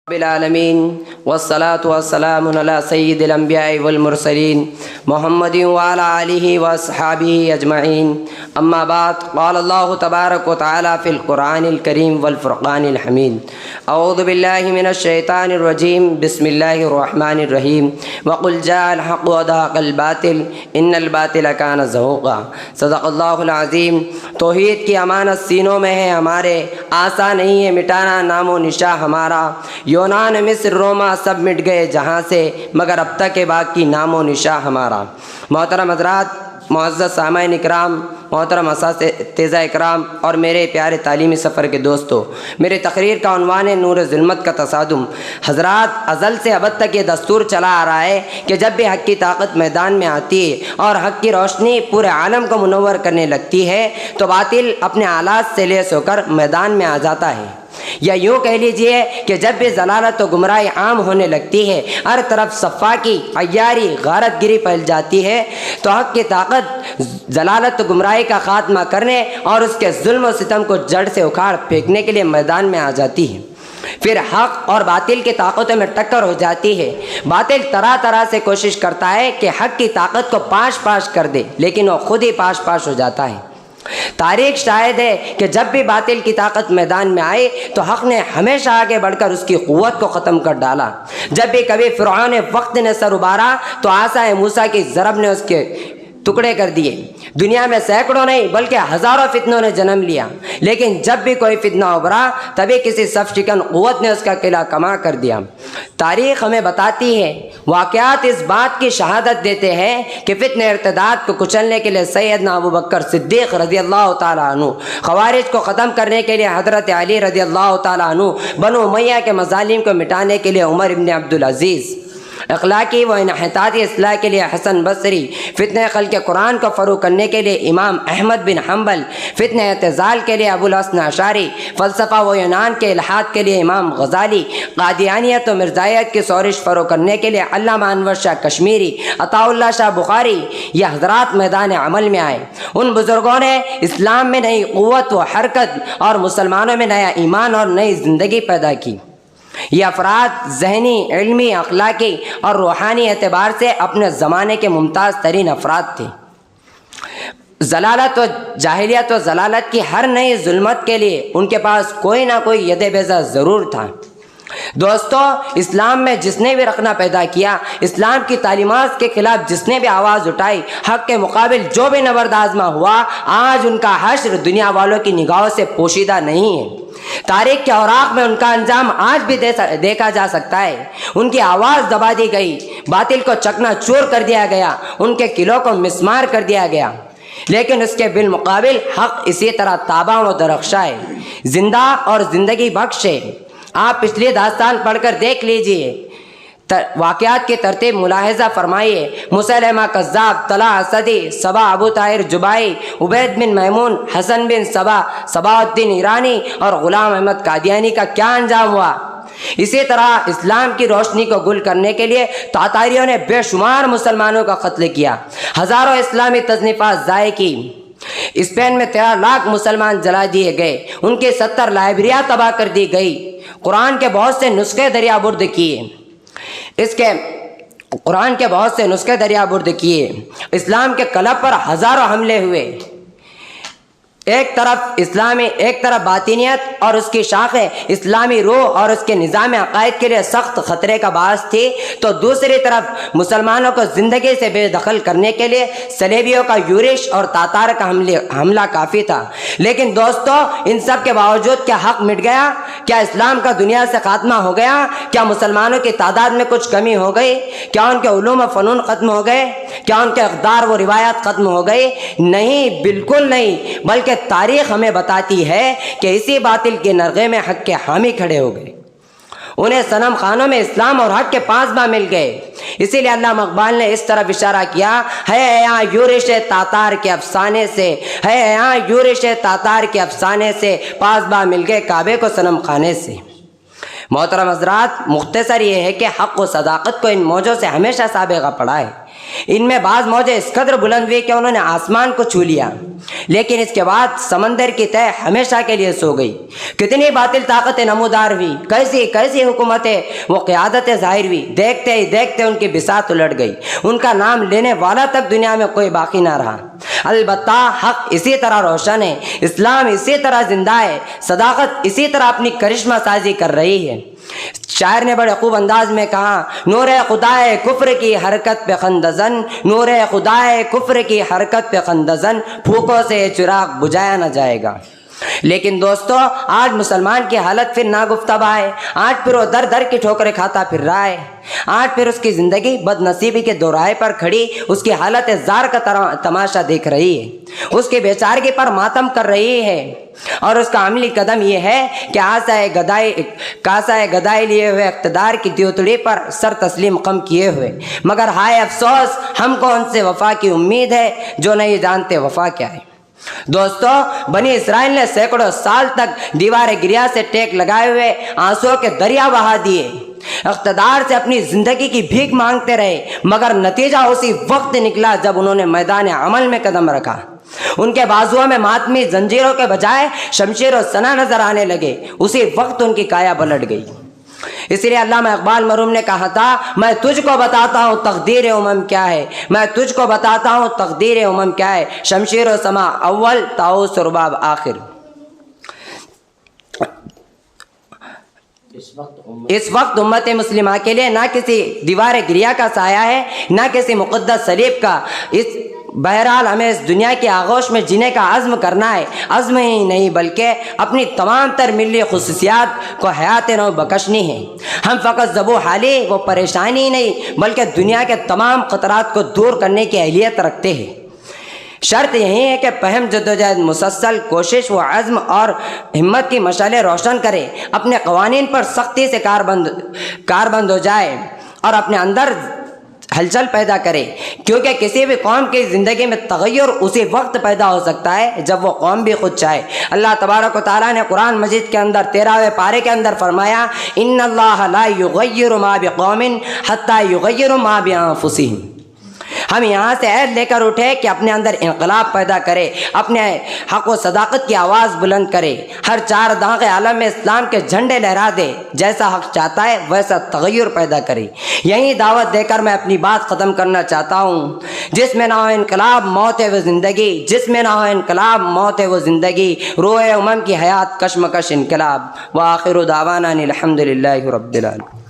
رب العالمین والصلاة والسلام علی سید الانبیاء والمرسلین محمد وعلی آلہ واصحابہ اجمعین اما بعد قال اللہ تبارک و تعالی فی القرآن الکریم والفرقان الحمید اعوذ باللہ من الشیطان الرجیم بسم اللہ الرحمن الرحیم وقل جاء الحق وزهق الباطل ان الباطل کان زہوقا۔ صدق اللہ العظیم۔ توحید کی امانت سینوں میں ہے ہمارے، آسان نہیں ہے مٹانا نام و نشاں ہمارا۔ یونان مصر روما سب مٹ گئے جہاں سے، مگر اب تک ہے باقی نام و نشاں ہمارا۔ محترم حضرات، معزز سامعین اکرام، محترم اساتذہ اکرام اور میرے پیارے تعلیمی سفر کے دوستو، میرے تقریر کا عنوان ہے نور ظلمت کا تصادم۔ حضرات، ازل سے ابد تک یہ دستور چلا آ رہا ہے کہ جب بھی حق کی طاقت میدان میں آتی ہے اور حق کی روشنی پورے عالم کو منور کرنے لگتی ہے تو باطل اپنے آلات سے لیس ہو کر میدان میں آ جاتا ہے، یا یوں کہہ لیجئے کہ جب بھی ضلالت و گمراہی عام ہونے لگتی ہے، ہر طرف صفاقی، عیاری، غارت گری پھیل جاتی ہے، تو حق کی طاقت ضلالت و گمراہی کا خاتمہ کرنے اور اس کے ظلم و ستم کو جڑ سے اکھاڑ پھینکنے کے لیے میدان میں آ جاتی ہے۔ پھر حق اور باطل کی طاقتوں میں ٹکر ہو جاتی ہے۔ باطل طرح طرح سے کوشش کرتا ہے کہ حق کی طاقت کو پاش پاش کر دے، لیکن وہ خود ہی پاش پاش ہو جاتا ہے۔ تاریخ شاہد ہے کہ جب بھی باطل کی طاقت میدان میں آئی تو حق نے ہمیشہ آگے بڑھ کر اس کی قوت کو ختم کر ڈالا۔ جب بھی کبھی فرعون وقت نے سر ابھارا تو عصا موسیٰ کی ضرب نے اس کے ٹکڑے کر دیے۔ دنیا میں سینکڑوں نہیں بلکہ ہزاروں فتنوں نے جنم لیا، لیکن جب بھی کوئی فتنہ ابھرا تبھی کسی صف شکن قوت نے اس کا قلعہ کما کر دیا۔ تاریخ ہمیں بتاتی ہے، واقعات اس بات کی شہادت دیتے ہیں کہ فتنہ ارتداد کو کچلنے کے لیے سیدنا ابوبکر صدیق رضی اللہ تعالیٰ عنہ، خوارج کو ختم کرنے کے لیے حضرت علی رضی اللہ تعالیٰ عنہ، بنو امیہ کے مظالم کو مٹانے کے لیے عمر ابن عبدالعزیز، اخلاقی و انحطاطی اصلاح کے لیے حسن بصری، فتنہ خلق قرآن کو فروغ کرنے کے لیے امام احمد بن حنبل، فتنہ اعتزال کے لیے ابو الحسن اشعری، فلسفہ و یونان کے الحاد کے لیے امام غزالی، قادیانیت و مرزائیت کی سورش فروغ کرنے کے لیے علامہ انور شاہ کشمیری، عطاء اللہ شاہ بخاری، یہ حضرات میدان عمل میں آئے۔ ان بزرگوں نے اسلام میں نئی قوت و حرکت اور مسلمانوں میں نیا ایمان اور نئی زندگی پیدا کی۔ یہ افراد ذہنی، علمی، اخلاقی اور روحانی اعتبار سے اپنے زمانے کے ممتاز ترین افراد تھے۔ ضلالت و جاہلیت و ضلالت کی ہر نئی ظلمت کے لیے ان کے پاس کوئی نہ کوئی ید بیضا ضرور تھا۔ دوستو، اسلام میں جس نے بھی رخنہ پیدا کیا، اسلام کی تعلیمات کے خلاف جس نے بھی آواز اٹھائی، حق کے مقابل جو بھی نبرد آزما ہوا، آج ان کا حشر دنیا والوں کی نگاہوں سے پوشیدہ نہیں ہے۔ تاریخ کے اوراق میں ان کا انجام آج بھی دیکھا جا سکتا ہے۔ ان کی آواز دبا دی گئی، باطل کو چکنا چور کر دیا گیا، ان کے قلعوں کو مسمار کر دیا گیا، لیکن اس کے بالمقابل حق اسی طرح تاباں و درخشاں ہے، زندہ اور زندگی بخش ہے۔ آپ پچھلی داستان پڑھ کر دیکھ لیجئے، واقعات کی ترتیب ملاحظہ فرمائیے۔ مسیلمہ کذاب، طلحہ اسدی، صبا ابو طاہر جبائی، عبید بن میمون، حسن بن صبا، صباح الدین ایرانی اور غلام احمد قادیانی کا کیا انجام ہوا؟ اسی طرح اسلام کی روشنی کو گل کرنے کے لیے تاتاریوں نے بے شمار مسلمانوں کا قتل کیا، ہزاروں اسلامی تصنیفات ضائع کی۔ اسپین میں 13 لاکھ مسلمان جلا دیے گئے، ان کی 70 لائبریریاں تباہ کر دی گئی، قرآن کے بہت سے نسخے دریا برد کیے، اسلام کے قلب پر ہزاروں حملے ہوئے۔ ایک طرف باطنیت اور اس کی شاخیں اسلامی روح اور اس کے نظام عقائد کے لیے سخت خطرے کا باعث تھی، تو دوسری طرف مسلمانوں کو زندگی سے بے دخل کرنے کے لیے صلیبیوں کا یورش اور تاتار کا حملہ کافی تھا۔ لیکن دوستو، ان سب کے باوجود کیا حق مٹ گیا؟ کیا اسلام کا دنیا سے خاتمہ ہو گیا؟ کیا مسلمانوں کی تعداد میں کچھ کمی ہو گئی؟ کیا ان کے علوم و فنون ختم ہو گئے؟ کیا ان کے اقدار و روایات ختم ہو گئی؟ نہیں، بالکل نہیں، بلکہ تاریخ ہمیں بتاتی ہے کہ اسی باطل کے نرغے میں حق کے حامی کھڑے ہو گئے، انہیں صنم خانوں میں اسلام اور حق کے پاسباں مل گئے۔ اسی لیے علامہ اقبال نے اس طرف اشارہ کیا، ہے یہاں یورش تاتار کے افسانے سے، ہے یہاں یورش تاتار کے افسانے سے، پاسباں مل گئے کعبے کو صنم خانے سے۔ محترم حضرات، مختصر یہ ہے کہ حق و صداقت کو ان موجوں سے ہمیشہ سابقہ پڑا ہے۔ ان میں بعض موجیں اس قدر بلند ہوئی کہ انہوں نے آسمان کو چھو لیا، لیکن اس کے بعد سمندر کی تہ ہمیشہ کے لیے سو گئی۔ کتنی باطل طاقتیں نمودار ہوئی، کیسی کیسی حکومتیں وہ قیادتیں ظاہر ہوئی، دیکھتے ہی دیکھتے ان کی بساط الٹ گئی، ان کا نام لینے والا تک دنیا میں کوئی باقی نہ رہا۔ البتہ حق اسی طرح روشن ہے، اسلام اسی طرح زندہ ہے، صداقت اسی طرح اپنی کرشمہ سازی کر رہی ہے۔ شاعر نے بڑے خوب انداز میں کہا، نور خدائے کفر کی حرکت پہ خندزن، نور خدائے کفر کی حرکت پہ خندزن، پھوکوں سے یہ چراغ بجھایا نہ جائے گا۔ لیکن دوستو، آج مسلمان کی حالت پھر ناگفتہ ہے، آج پھر وہ در در کی ٹھوکریں کھاتا پھر رہا ہے، آج پھر اس کی زندگی بد نصیبی کے دوراہے پر کھڑی اس کی حالت زار کا تماشا دیکھ رہی ہے، اس کی بیچارگی پر ماتم کر رہی ہے، اور اس کا عملی قدم یہ ہے کہ کاسہ گدائی لیے ہوئے اقتدار کی دیوتڑی پر سر تسلیم خم کیے ہوئے، مگر ہائے افسوس ہم کو ان سے وفا کی امید ہے جو نہیں جانتے وفا کیا ہے۔ دوستو، بنی اسرائیل نے سینکڑوں سال تک دیوار گریا سے ٹیک لگائے ہوئے آنسوں کے دریا بہا دیے، اقتدار سے اپنی زندگی کی بھیک مانگتے رہے، مگر نتیجہ اسی وقت نکلا جب انہوں نے میدان عمل میں قدم رکھا۔ ان کے بازوؤں میں ماتمی زنجیروں کے بجائے شمشیر و سنا نظر آنے لگے، اسی وقت ان کی کایا پلٹ گئی۔ اس لیے علامہ اقبال مرحوم نے کہا تھا، میں تجھ کو بتاتا ہوں تقدیر امم کیا ہے، میں تجھ کو بتاتا ہوں تقدیر امم کیا ہے، شمشیر و سما اول طاؤس و رباب آخر۔ اس وقت امت مسلمہ کے لیے نہ کسی دیوار گریا کا سایہ ہے، نہ کسی مقدس صلیب کا۔ بہرحال ہمیں اس دنیا کی آغوش میں جینے کا عزم کرنا ہے، عزم ہی نہیں بلکہ اپنی تمام تر ملی خصوصیات کو حیات نو بخشنی ہے۔ ہم فقط ذبح حالی وہ پریشانی نہیں بلکہ دنیا کے تمام خطرات کو دور کرنے کی اہلیت رکھتے ہیں۔ شرط یہی ہے کہ پہم جدوجہد مسلسل کوشش و عزم اور ہمت کی مشعلیں روشن کرے، اپنے قوانین پر سختی سے کاربند ہو جائے اور اپنے اندر ہلچل پیدا کرے، کیونکہ کسی بھی قوم کی زندگی میں تغیر اسی وقت پیدا ہو سکتا ہے جب وہ قوم بھی خود چاہے۔ اللہ تبارک و تعالیٰ نے قرآن مجید کے اندر 13ویں پارے کے اندر فرمایا، ان اللہ لا یغیر ما بقوم حتی یغیروا ما بانفسہم۔ ہم یہاں سے عہد لے کر اٹھے کہ اپنے اندر انقلاب پیدا کرے، اپنے حق و صداقت کی آواز بلند کرے، ہر چار داغ عالم میں اسلام کے جھنڈے لہرا دے، جیسا حق چاہتا ہے ویسا تغیر پیدا کرے۔ یہی دعوت دے کر میں اپنی بات ختم کرنا چاہتا ہوں۔ جس میں نہ ہو انقلاب موت ہے وہ زندگی، جس میں نہ ہو انقلاب موت ہے وہ زندگی، روئے امم کی حیات کشمکش انقلاب۔ وآخر دعوانا الحمد للہ رب العالمین۔